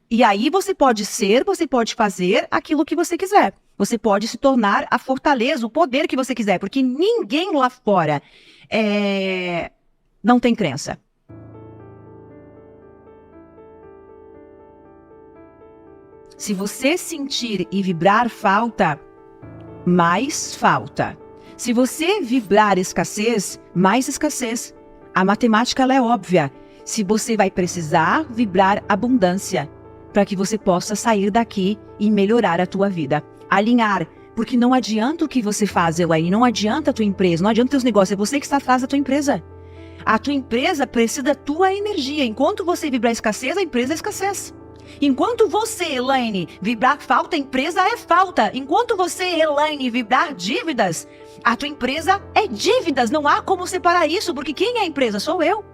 E aí você pode fazer aquilo que você quiser. Você pode se tornar a fortaleza, o poder que você quiser, porque ninguém lá fora não tem crença. Se você sentir e vibrar falta, mais falta. Se você vibrar escassez, mais escassez. A matemática ela é óbvia. Se você vai precisar vibrar abundância, para que você possa sair daqui e melhorar a tua vida. Alinhar, porque não adianta o que você faz, Elaine, não adianta a tua empresa, não adianta os teus negócios, é você que está atrás da tua empresa. A tua empresa precisa da tua energia. Enquanto você vibrar escassez, a empresa é escassez. Enquanto você, Elaine, vibrar falta, a empresa é falta. Enquanto você, Elaine, vibrar dívidas, a tua empresa é dívidas. Não há como separar isso, porque quem é a empresa? Sou eu.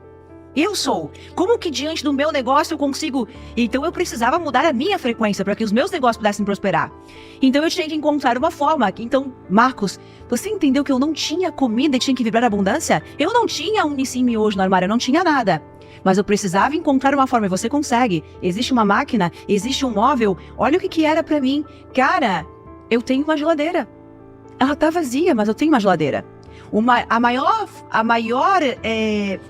Eu sou. Como que diante do meu negócio eu consigo... Então eu precisava mudar a minha frequência para que os meus negócios pudessem prosperar. Então eu tinha que encontrar uma forma. Então, Marcos, você entendeu que eu não tinha comida e tinha que vibrar abundância? Eu não tinha um Nissin Miojo no armário, eu não tinha nada. Mas eu precisava encontrar uma forma, e você consegue. Existe uma máquina, existe um móvel. Olha o que era pra mim. Cara, eu tenho uma geladeira. Ela tá vazia, mas eu tenho uma geladeira. A maior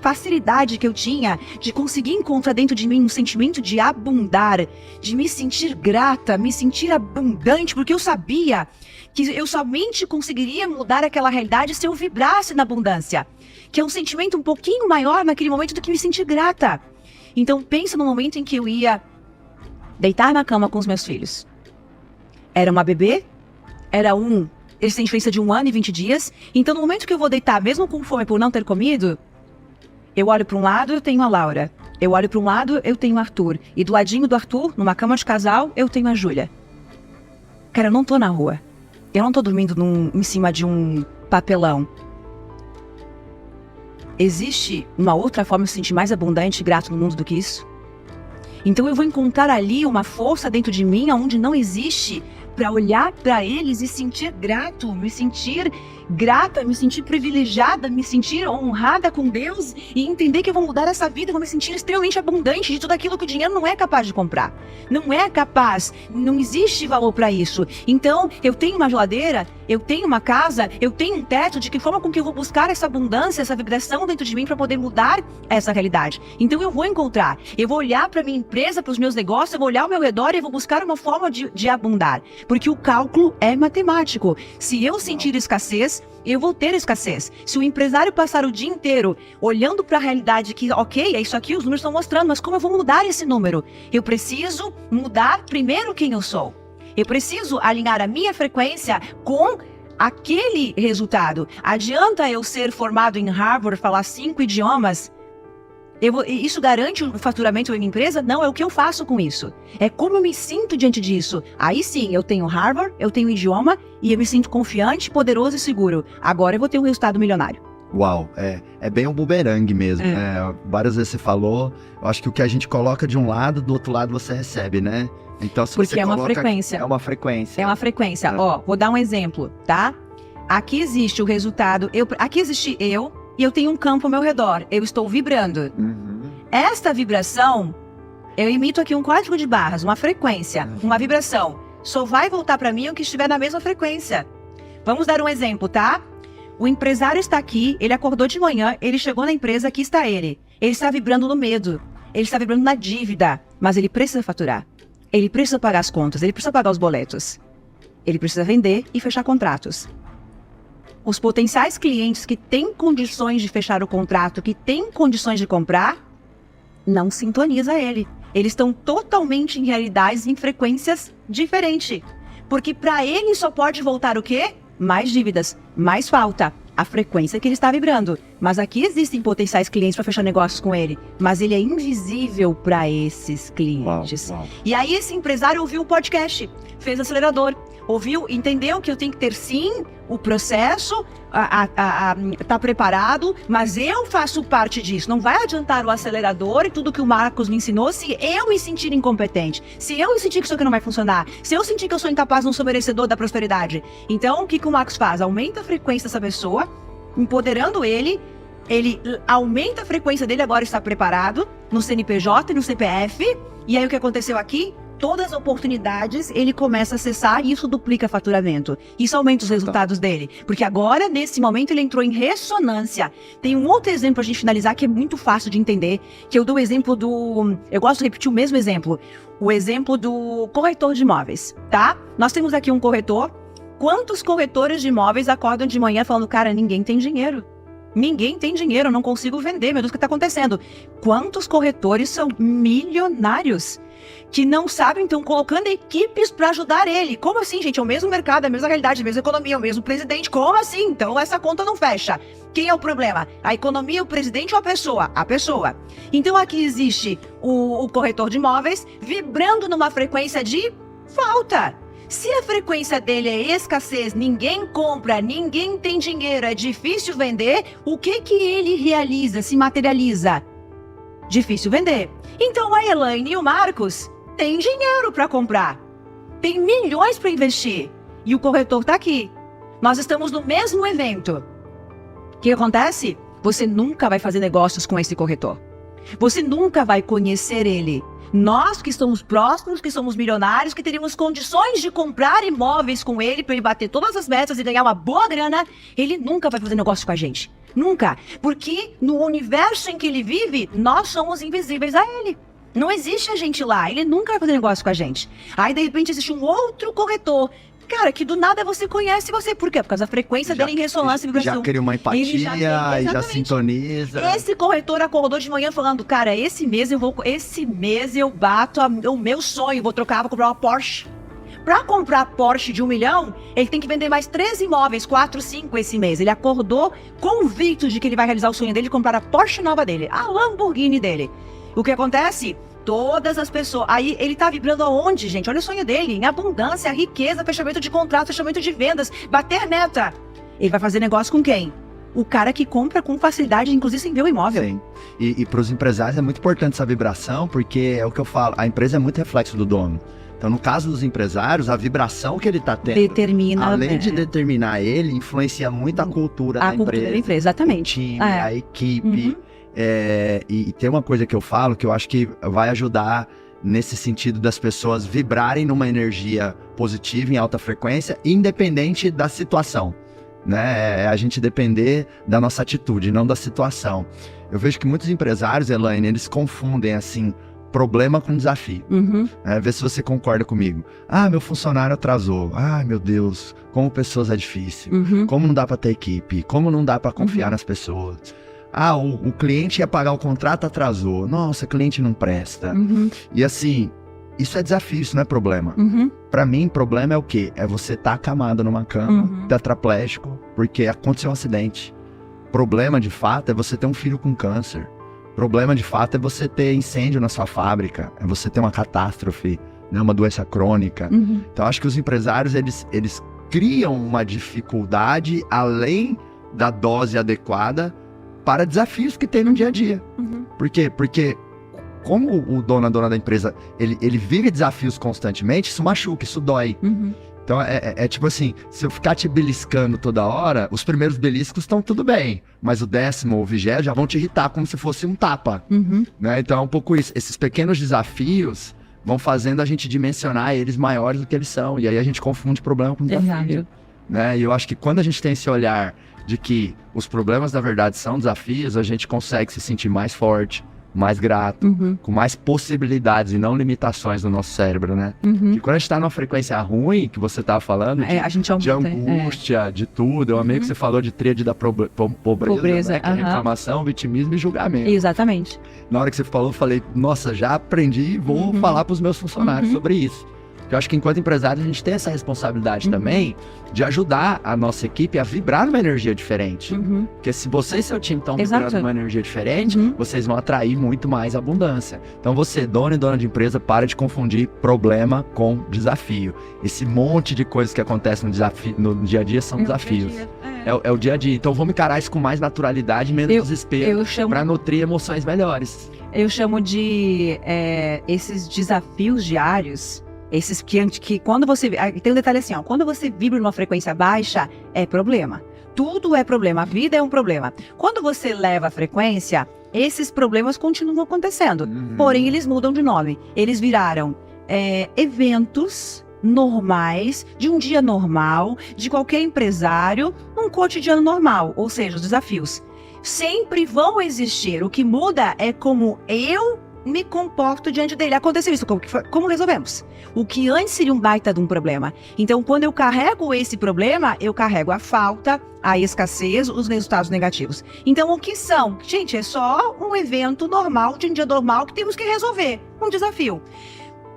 facilidade que eu tinha de conseguir encontrar dentro de mim um sentimento de abundar, de me sentir grata, me sentir abundante, porque eu sabia que eu somente conseguiria mudar aquela realidade se eu vibrasse na abundância, que é um sentimento um pouquinho maior naquele momento do que me sentir grata. Então pensa no momento em que eu ia deitar na cama com os meus filhos. Era uma bebê, eles têm diferença de 1 ano e 20 dias. Então, no momento que eu vou deitar, mesmo com fome por não ter comido, eu olho para um lado, eu tenho a Laura. Eu olho para um lado, eu tenho o Arthur. E do ladinho do Arthur, numa cama de casal, eu tenho a Júlia. Cara, eu não tô na rua. Eu não tô dormindo em cima de um papelão. Existe uma outra forma de se sentir mais abundante e grato no mundo do que isso? Então, eu vou encontrar ali uma força dentro de mim onde não existe, para olhar para eles e sentir grato, me sentir grata, me sentir privilegiada, me sentir honrada com Deus e entender que eu vou mudar essa vida, vou me sentir extremamente abundante de tudo aquilo que o dinheiro não é capaz de comprar. Não é capaz, não existe valor para isso. Então, eu tenho uma geladeira, eu tenho uma casa, eu tenho um teto, de que forma com que eu vou buscar essa abundância, essa vibração dentro de mim para poder mudar essa realidade. Então, eu vou encontrar, eu vou olhar para minha empresa, para os meus negócios, eu vou olhar ao meu redor e eu vou buscar uma forma de abundar. Porque o cálculo é matemático. Se eu sentir escassez, eu vou ter escassez. Se o empresário passar o dia inteiro olhando para a realidade que, ok, é isso aqui, os números estão mostrando, mas como eu vou mudar esse número? Eu preciso mudar primeiro quem eu sou. Eu preciso alinhar a minha frequência com aquele resultado. Adianta eu ser formado em Harvard, falar 5 idiomas? Isso garante o faturamento da minha empresa? Não, é o que eu faço com isso. É como eu me sinto diante disso. Aí sim, eu tenho Harvard, eu tenho idioma e eu me sinto confiante, poderoso e seguro. Agora eu vou ter um resultado milionário. Uau, é bem um bumerangue mesmo, né? Várias vezes você falou, eu acho que o que a gente coloca de um lado, do outro lado você recebe, né? Então, se porque você é uma coloca, frequência. É uma frequência. É uma frequência. Ó, vou dar um exemplo, tá? Aqui existe o resultado, aqui existe eu, e eu tenho um campo ao meu redor. Eu estou vibrando. Esta vibração, eu emito aqui um código de barras, uma frequência, uma vibração. Só vai voltar para mim o que estiver na mesma frequência. Vamos dar um exemplo, tá? O empresário está aqui, ele acordou de manhã, ele chegou na empresa, aqui está ele. Ele está vibrando no medo, ele está vibrando na dívida, mas ele precisa faturar. Ele precisa pagar as contas, ele precisa pagar os boletos. Ele precisa vender e fechar contratos. Os potenciais clientes que têm condições de fechar o contrato, que têm condições de comprar, não sintoniza ele. Eles estão totalmente em realidades, em frequências diferentes. Porque para ele só pode voltar o quê? Mais dívidas, mais falta. A frequência que ele está vibrando. Mas aqui existem potenciais clientes para fechar negócios com ele. Mas ele é invisível para esses clientes. Uau. E aí esse empresário ouviu o podcast, fez acelerador. Ouviu, entendeu que eu tenho que ter sim o processo, tá preparado, mas eu faço parte disso. Não vai adiantar o acelerador e tudo que o Marcos me ensinou se eu me sentir incompetente, se eu sentir que isso aqui não vai funcionar, se eu sentir que eu sou incapaz, não sou merecedor da prosperidade. Então, o que o Marcos faz? Aumenta a frequência dessa pessoa, empoderando ele aumenta a frequência dele, agora está preparado no CNPJ e no CPF, E aí o que aconteceu aqui? Todas as oportunidades ele começa a acessar e isso duplica faturamento. Isso aumenta os resultados dele. Porque agora, nesse momento, ele entrou em ressonância. Tem um outro exemplo pra gente finalizar que é muito fácil de entender, que eu dou o exemplo do... Eu gosto de repetir o mesmo exemplo. O exemplo do corretor de imóveis, tá? Nós temos aqui um corretor. Quantos corretores de imóveis acordam de manhã falando, cara, ninguém tem dinheiro. Ninguém tem dinheiro, eu não consigo vender, meu Deus, o que está acontecendo? Quantos corretores são milionários que não sabem, estão colocando equipes para ajudar ele? Como assim, gente? É o mesmo mercado, a mesma realidade, a mesma economia, o mesmo presidente. Como assim? Então essa conta não fecha. Quem é o problema? A economia, o presidente ou a pessoa? A pessoa. Então aqui existe o corretor de imóveis vibrando numa frequência de falta. Se a frequência dele é escassez, ninguém compra, ninguém tem dinheiro, é difícil vender, o que ele realiza, se materializa? Difícil vender. Então a Elaine e o Marcos têm dinheiro para comprar, tem milhões para investir e o corretor está aqui. Nós estamos no mesmo evento. O que acontece? Você nunca vai fazer negócios com esse corretor. Você nunca vai conhecer ele. Nós que estamos próximos, que somos milionários, que teríamos condições de comprar imóveis com ele para ele bater todas as metas e ganhar uma boa grana, ele nunca vai fazer negócio com a gente. Nunca. Porque no universo em que ele vive, nós somos invisíveis a ele. Não existe a gente lá, ele nunca vai fazer negócio com a gente. Aí de repente existe um outro corretor, cara, que do nada você conhece você. Por quê? Por causa da frequência dele em ressonância e vibração. Já cria uma empatia, já sintoniza. Esse corretor acordou de manhã falando, cara, esse mês eu bato o meu sonho, vou comprar uma Porsche. Pra comprar Porsche de 1 milhão, ele tem que vender mais 3 imóveis, 4, 5 esse mês. Ele acordou convicto de que ele vai realizar o sonho dele de comprar a Porsche nova dele, a Lamborghini dele. O que acontece? Todas as pessoas... Aí ele tá vibrando aonde, gente? Olha o sonho dele. Em abundância, riqueza, fechamento de contrato, fechamento de vendas, bater meta. Ele vai fazer negócio com quem? O cara que compra com facilidade, inclusive sem ver o imóvel. Sim. E para os empresários é muito importante essa vibração, porque é o que eu falo, a empresa é muito reflexo do dono. Então, no caso dos empresários, a vibração que ele está tendo, determina, além de determinar ele, influencia muito a cultura da empresa. A cultura da empresa, exatamente. O time, a equipe. E tem uma coisa que eu falo que eu acho que vai ajudar nesse sentido das pessoas vibrarem numa energia positiva, em alta frequência, independente da situação. Né? É a gente depender da nossa atitude, não da situação. Eu vejo que muitos empresários, Elaine, eles confundem assim, problema com desafio. Vê se você concorda comigo. Ah, meu funcionário atrasou. Ah, meu Deus, como pessoas é difícil. Como não dá para ter equipe. Como não dá para confiar nas pessoas. Ah, o cliente ia pagar o contrato, atrasou. Nossa, cliente não presta. E assim, isso é desafio, isso não é problema. Para mim, problema é o quê? É você estar acamado numa cama, tetraplégico, porque aconteceu um acidente. Problema, de fato, é você ter um filho com câncer. Problema, de fato, é você ter incêndio na sua fábrica. É você ter uma catástrofe, né, uma doença crônica. Então, acho que os empresários, eles criam uma dificuldade além da dose adequada para desafios que tem no dia a dia. Por quê? Porque como o dono, a dona da empresa, ele vive desafios constantemente, isso machuca, isso dói. Então é tipo assim, se eu ficar te beliscando toda hora, os primeiros beliscos estão tudo bem, mas o 10º ou 20º já vão te irritar como se fosse um tapa. Né? Então é um pouco isso, esses pequenos desafios vão fazendo a gente dimensionar eles maiores do que eles são, e aí a gente confunde problema com desafio. Né? E eu acho que quando a gente tem esse olhar de que os problemas, na verdade, são desafios, a gente consegue se sentir mais forte, mais grato, com mais possibilidades e não limitações no nosso cérebro, né? E quando a gente tá numa frequência ruim, que você tava falando, a gente aumenta, de angústia, de tudo, eu amei que você falou de tríade da pobreza, né? Que é reclamação, vitimismo e julgamento. Exatamente. Na hora que você falou, eu falei, nossa, já aprendi e vou falar para os meus funcionários sobre isso. Eu acho que enquanto empresário a gente tem essa responsabilidade também de ajudar a nossa equipe a vibrar numa energia diferente. Porque se você e seu time estão vibrando numa energia diferente, vocês vão atrair muito mais abundância. Então você, dono e dona de empresa, para de confundir problema com desafio. Esse monte de coisas que acontecem no dia a dia são desafios. É o dia a dia. Então vamos encarar isso com mais naturalidade, menos desespero, para nutrir emoções melhores. Eu chamo de esses desafios diários. Esses que quando você... Tem um detalhe assim, ó, quando você vibra numa frequência baixa, é problema. Tudo é problema, a vida é um problema. Quando você leva a frequência, esses problemas continuam acontecendo. Porém, eles mudam de nome. Eles viraram eventos normais, de um dia normal, de qualquer empresário, um cotidiano normal, ou seja, os desafios. Sempre vão existir. O que muda é como eu me comporto diante dele. Aconteceu isso, como resolvemos? O que antes seria um baita de um problema. Então, quando eu carrego esse problema, eu carrego a falta, a escassez, os resultados negativos. Então, o que são? Gente, é só um evento normal, de um dia normal, que temos que resolver. Um desafio.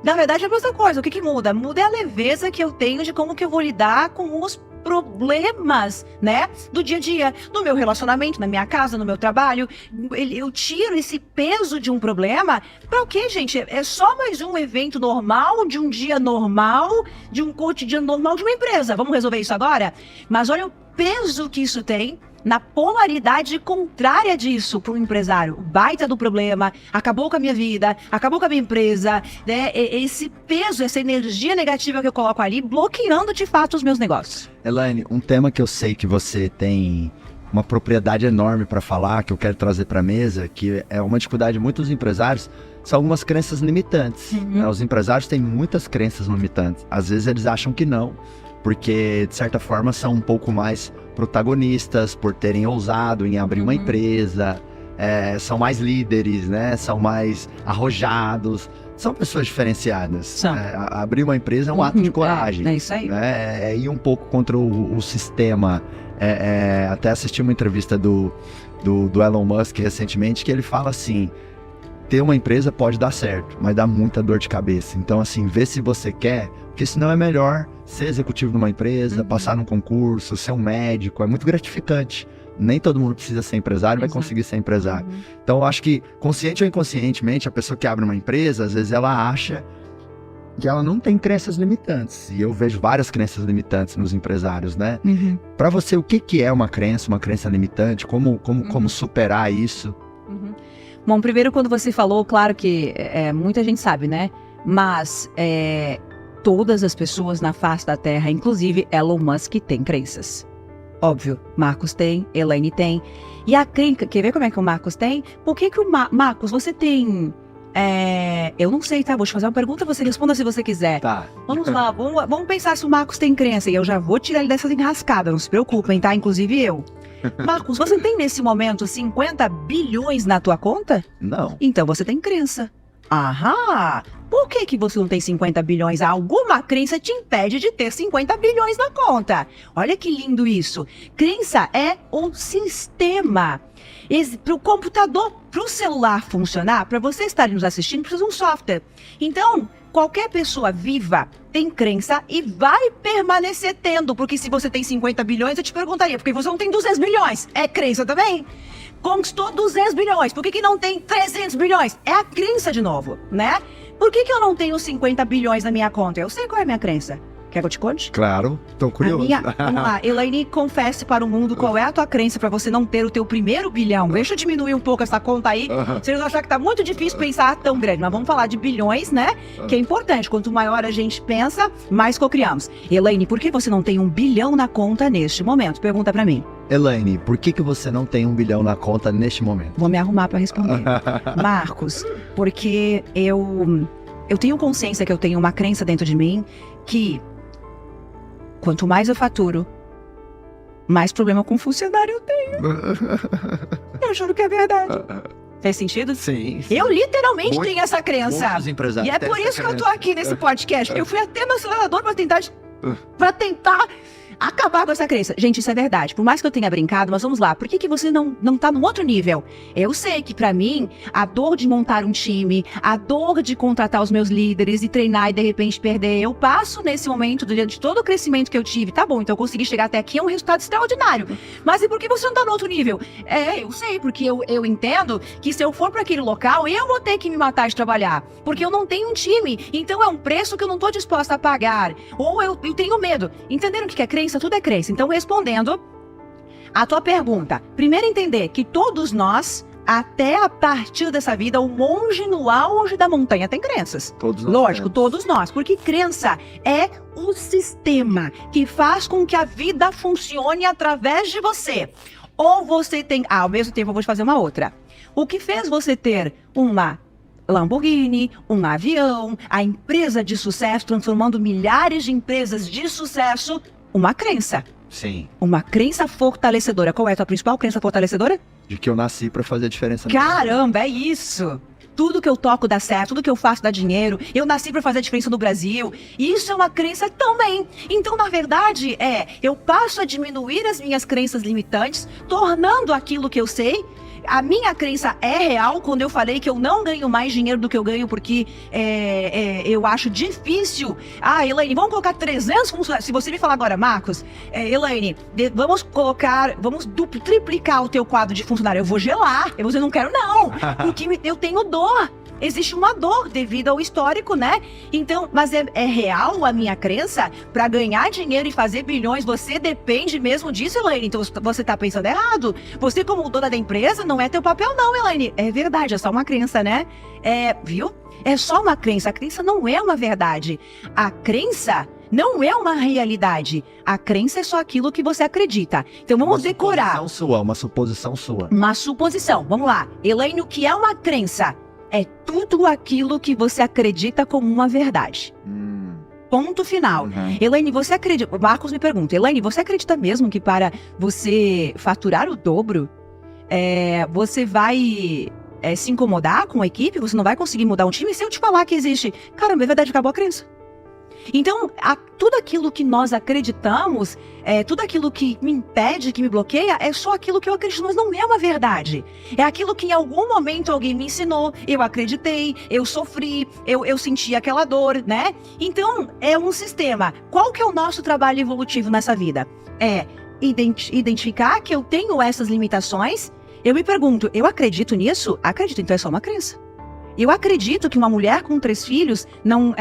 Na verdade, é a mesma coisa. O que muda? Muda a leveza que eu tenho de como que eu vou lidar com os problemas, né, do dia a dia, no meu relacionamento, na minha casa, no meu trabalho. Eu tiro esse peso de um problema para o quê, gente? É só mais um evento normal, de um dia normal, de um cotidiano normal de uma empresa. Vamos resolver isso agora? Mas olha o peso que isso tem na polaridade contrária disso para um empresário. Baita do problema, acabou com a minha vida, acabou com a minha empresa, né? Esse peso, essa energia negativa que eu coloco ali, bloqueando de fato os meus negócios. Elaine, um tema que eu sei que você tem uma propriedade enorme para falar, que eu quero trazer para a mesa, que é uma dificuldade de muitos empresários, são algumas crenças limitantes. Né? Os empresários têm muitas crenças limitantes. Às vezes eles acham que não, porque de certa forma são um pouco mais protagonistas por terem ousado em abrir uma empresa, são mais líderes, né? São mais arrojados, são pessoas diferenciadas. Abrir uma empresa é um ato de coragem. É isso aí. É ir um pouco contra o sistema. Até assisti uma entrevista do Elon Musk recentemente, que ele fala assim: ter uma empresa pode dar certo, mas dá muita dor de cabeça. Então, assim, vê se você quer, porque senão é melhor ser executivo numa empresa, passar num concurso, ser um médico, é muito gratificante. Nem todo mundo precisa ser empresário, vai conseguir ser empresário. Então, eu acho que, consciente ou inconscientemente, a pessoa que abre uma empresa, às vezes ela acha que ela não tem crenças limitantes. E eu vejo várias crenças limitantes nos empresários, né? Para você, o que é uma crença limitante? Como superar isso? Bom, primeiro, quando você falou, claro que muita gente sabe, né? Mas todas as pessoas na face da Terra, inclusive Elon Musk, têm crenças. Óbvio, Marcos tem, Elaine tem. E a crença, quer ver como é que o Marcos tem? Por que o Marcos, você tem... eu não sei, tá? Vou te fazer uma pergunta, você responda se você quiser. Tá. Vamos lá, vamos pensar se o Marcos tem crença. E eu já vou tirar ele dessa enrascada, não se preocupem, tá? Inclusive eu. Marcos, você tem nesse momento 50 bilhões na tua conta? Não. Então você tem crença. Aham! Por que você não tem 50 bilhões? Alguma crença te impede de ter 50 bilhões na conta. Olha que lindo isso. Crença é um sistema. Para o computador, para o celular funcionar, para você estar nos assistindo, precisa de um software. Então, qualquer pessoa viva tem crença e vai permanecer tendo. Porque se você tem 50 bilhões, eu te perguntaria, por que você não tem 200 bilhões? É crença também? Conquistou 200 bilhões, por que não tem 300 bilhões? É a crença de novo, né? Por que eu não tenho 50 bilhões na minha conta? Eu sei qual é a minha crença. Quer que eu te conte? Claro, tô curioso. Vamos lá, Elaine, confesse para o mundo qual é a tua crença para você não ter o teu primeiro bilhão. Deixa eu diminuir um pouco essa conta aí. Vocês vão achar que tá muito difícil pensar tão grande, mas vamos falar de bilhões, né? Que é importante. Quanto maior a gente pensa, mais cocriamos. Elaine, por que você não tem 1 bilhão na conta neste momento? Pergunta para mim. Elaine, por que você não tem 1 bilhão na conta neste momento? Vou me arrumar para responder. Marcos, porque eu tenho consciência que eu tenho uma crença dentro de mim que quanto mais eu faturo, mais problema com funcionário eu tenho. Eu juro que é verdade. Faz sentido? Sim. Eu literalmente tenho essa crença. Muitos empresários E é por isso que eu tô aqui nesse podcast. Eu fui até no acelerador para tentar acabar com essa crença. Gente, isso é verdade. Por mais que eu tenha brincado, mas vamos lá. Por que você não tá num outro nível? Eu sei que pra mim, a dor de montar um time, a dor de contratar os meus líderes e treinar e de repente perder, eu passo nesse momento, diante de todo o crescimento que eu tive. Tá bom, então eu consegui chegar até aqui, é um resultado extraordinário. Mas e por que você não tá no outro nível? Eu sei, porque eu entendo que se eu for pra aquele local, eu vou ter que me matar de trabalhar. Porque eu não tenho um time. Então é um preço que eu não tô disposta a pagar. Ou eu tenho medo. Entenderam o que é crença? Tudo é crença. Então, respondendo a tua pergunta, primeiro entender que todos nós, até a partir dessa vida, o monge no auge da montanha tem crenças. Todos nós. Lógico, todos nós. Porque crença é o sistema que faz com que a vida funcione através de você. Ou você tem... ao mesmo tempo eu vou te fazer uma outra. O que fez você ter uma Lamborghini, um avião, a empresa de sucesso, transformando milhares de empresas de sucesso, uma crença. Sim. Uma crença fortalecedora. Qual é a tua principal crença fortalecedora? De que eu nasci pra fazer a diferença. Caramba, é isso! Tudo que eu toco dá certo, tudo que eu faço dá dinheiro, eu nasci pra fazer a diferença no Brasil. Isso é uma crença também. Então, na verdade, eu passo a diminuir as minhas crenças limitantes, tornando aquilo que eu sei. A minha crença é real quando eu falei que eu não ganho mais dinheiro do que eu ganho porque eu acho difícil. Ah, Elaine, vamos colocar 300 funcionários. Se você me falar agora, Marcos, Elaine, vamos triplicar o teu quadro de funcionário. Eu vou gelar. Eu vou dizer, não quero não, porque eu tenho dor. Existe uma dor devido ao histórico, né? Então, mas é real a minha crença? Para ganhar dinheiro e fazer bilhões, você depende mesmo disso, Elaine? Então, você tá pensando errado. Você, como dona da empresa, não é teu papel não, Elaine. É verdade, é só uma crença, né? Viu? É só uma crença. A crença não é uma verdade. A crença não é uma realidade. A crença é só aquilo que você acredita. Então, vamos decorar. Uma suposição sua. Uma suposição. Vamos lá. Elaine, o que é uma crença? É tudo aquilo que você acredita como uma verdade. Ponto final. Uhum. Elaine, você acredita... Marcos me pergunta, Elaine, você acredita mesmo que para você faturar o dobro, você vai se incomodar com a equipe? Você não vai conseguir mudar um time? Se eu te falar que existe... Caramba, é verdade, acabou a crença. Então, tudo aquilo que nós acreditamos, tudo aquilo que me impede, que me bloqueia, é só aquilo que eu acredito, mas não é uma verdade. É aquilo que em algum momento alguém me ensinou, eu acreditei, eu sofri, eu senti aquela dor, né? Então, é um sistema. Qual que é o nosso trabalho evolutivo nessa vida? É identificar que eu tenho essas limitações. Eu me pergunto, eu acredito nisso? Acredito, então é só uma crença. Eu acredito que uma mulher com 3 filhos não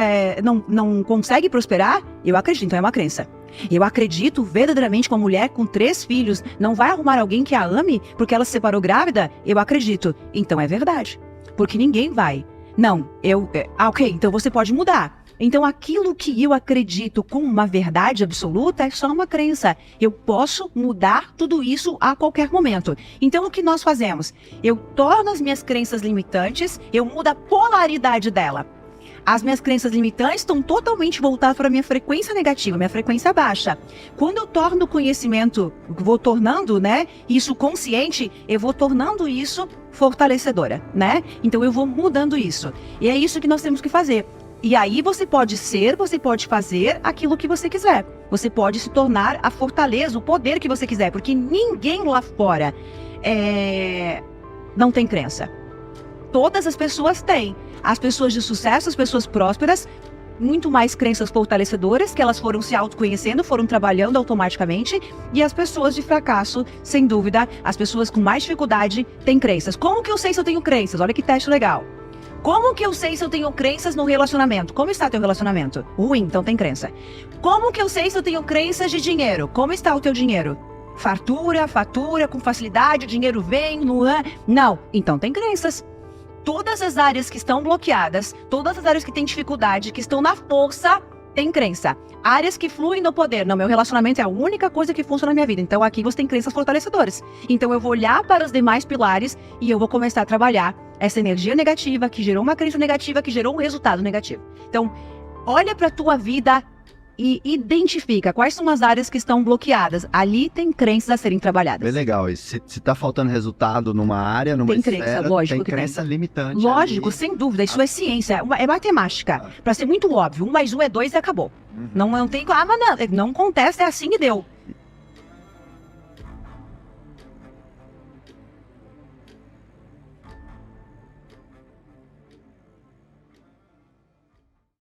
consegue prosperar? Eu acredito, então é uma crença. Eu acredito verdadeiramente que uma mulher com 3 filhos não vai arrumar alguém que a ame porque ela se separou grávida? Eu acredito, então é verdade. Porque ninguém vai. Não, ok, então você pode mudar. Então aquilo que eu acredito como uma verdade absoluta é só uma crença. Eu posso mudar tudo isso a qualquer momento. Então o que nós fazemos? Eu torno as minhas crenças limitantes, eu mudo a polaridade dela. As minhas crenças limitantes estão totalmente voltadas para a minha frequência negativa, minha frequência baixa. Quando eu torno o conhecimento, vou tornando, né, isso consciente, eu vou tornando isso fortalecedora, né? Então eu vou mudando isso. E é isso que nós temos que fazer. E aí você pode fazer aquilo que você quiser. Você pode se tornar a fortaleza, o poder que você quiser, porque ninguém lá fora não tem crença. Todas as pessoas têm. As pessoas de sucesso, as pessoas prósperas, muito mais crenças fortalecedoras, que elas foram se autoconhecendo, foram trabalhando automaticamente, e as pessoas de fracasso, sem dúvida, as pessoas com mais dificuldade têm crenças. Como que eu sei se eu tenho crenças? Olha que teste legal. Como que eu sei se eu tenho crenças no relacionamento? Como está teu relacionamento? Ruim, então tem crença. Como que eu sei se eu tenho crenças de dinheiro? Como está o teu dinheiro? Fatura, com facilidade, o dinheiro vem, não, então tem crenças. Todas as áreas que estão bloqueadas, todas as áreas que têm dificuldade, que estão na força, tem crença. Áreas que fluem no poder. Não, meu relacionamento é a única coisa que funciona na minha vida. Então aqui você tem crenças fortalecedoras. Então eu vou olhar para os demais pilares e eu vou começar a trabalhar essa energia negativa que gerou uma crença negativa, que gerou um resultado negativo. Então, olha para a tua vida e identifica quais são as áreas que estão bloqueadas. Ali tem crenças a serem trabalhadas. Bem legal. E se tá faltando resultado numa área, numa esfera, lógico, tem crença limitante. Lógico, ali. sem dúvida. Isso é ciência, é matemática. Para ser muito óbvio, 1 mais 1 é 2 e acabou. Não tem... mas não acontece, é assim e deu.